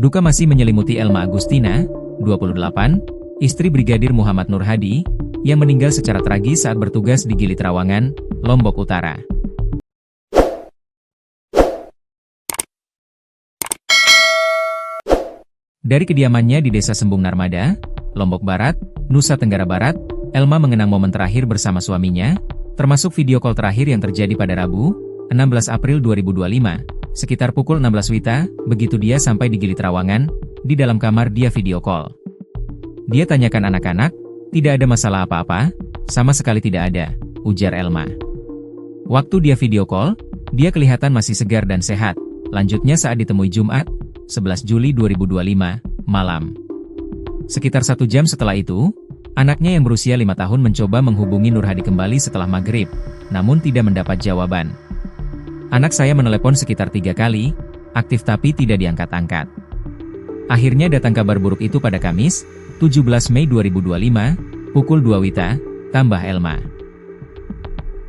Duka masih menyelimuti Elma Agustina, 28, istri Brigadir Muhammad Nur Hadi, yang meninggal secara tragis saat bertugas di Gili Trawangan, Lombok Utara. Dari kediamannya di Desa Sembung Narmada, Lombok Barat, Nusa Tenggara Barat, Elma mengenang momen terakhir bersama suaminya, termasuk video call terakhir yang terjadi pada Rabu, 16 April 2025, sekitar pukul 16 WITA, begitu dia sampai di Gili Trawangan, di dalam kamar dia video call. Dia tanyakan anak-anak, tidak ada masalah apa-apa, sama sekali tidak ada, ujar Elma. Waktu dia video call, dia kelihatan masih segar dan sehat, lanjutnya saat ditemui Jumat, 11 Juli 2025, malam. Sekitar 1 jam setelah itu, anaknya yang berusia 5 tahun mencoba menghubungi Nur Hadi kembali setelah maghrib, namun tidak mendapat jawaban. Anak saya menelepon sekitar 3 kali, aktif tapi tidak diangkat-angkat. Akhirnya datang kabar buruk itu pada Kamis, 17 Mei 2025, pukul 2 WITA, tambah Elma.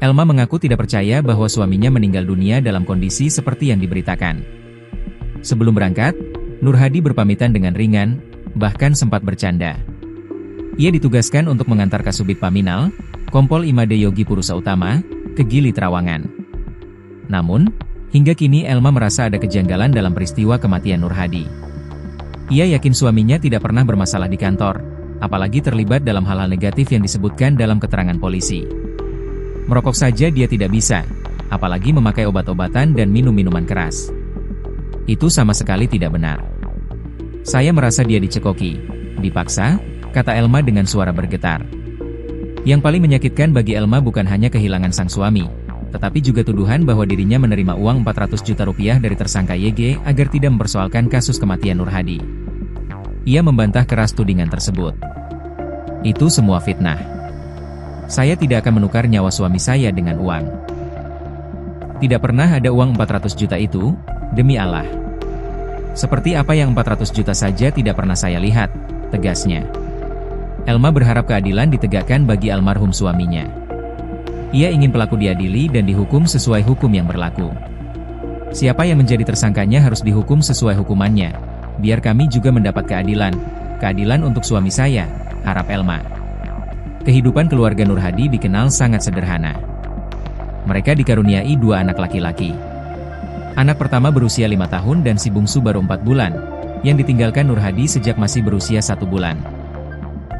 Elma mengaku tidak percaya bahwa suaminya meninggal dunia dalam kondisi seperti yang diberitakan. Sebelum berangkat, Nur Hadi berpamitan dengan ringan, bahkan sempat bercanda. Ia ditugaskan untuk mengantar Kasubit Paminal, Kompol Imade Yogi Purusa Utama, ke Gili Trawangan. Namun, hingga kini Elma merasa ada kejanggalan dalam peristiwa kematian Nur Hadi. Ia yakin suaminya tidak pernah bermasalah di kantor, apalagi terlibat dalam hal-hal negatif yang disebutkan dalam keterangan polisi. Merokok saja dia tidak bisa, apalagi memakai obat-obatan dan minum minuman keras. Itu sama sekali tidak benar. Saya merasa dia dicekoki, dipaksa, kata Elma dengan suara bergetar. Yang paling menyakitkan bagi Elma bukan hanya kehilangan sang suami, tetapi juga tuduhan bahwa dirinya menerima uang 400 juta rupiah dari tersangka YG agar tidak mempersoalkan kasus kematian Nur Hadi. Ia membantah keras tudingan tersebut. Itu semua fitnah. Saya tidak akan menukar nyawa suami saya dengan uang. Tidak pernah ada uang 400 juta itu, demi Allah. Seperti apa yang 400 juta saja tidak pernah saya lihat, tegasnya. Elma berharap keadilan ditegakkan bagi almarhum suaminya. Ia ingin pelaku diadili dan dihukum sesuai hukum yang berlaku. Siapa yang menjadi tersangkanya harus dihukum sesuai hukumannya, biar kami juga mendapat keadilan untuk suami saya, harap Elma. Kehidupan keluarga Nur Hadi dikenal sangat sederhana. Mereka dikaruniai 2 anak laki-laki. Anak pertama berusia 5 tahun dan si bungsu baru 4 bulan, yang ditinggalkan Nur Hadi sejak masih berusia 1 bulan.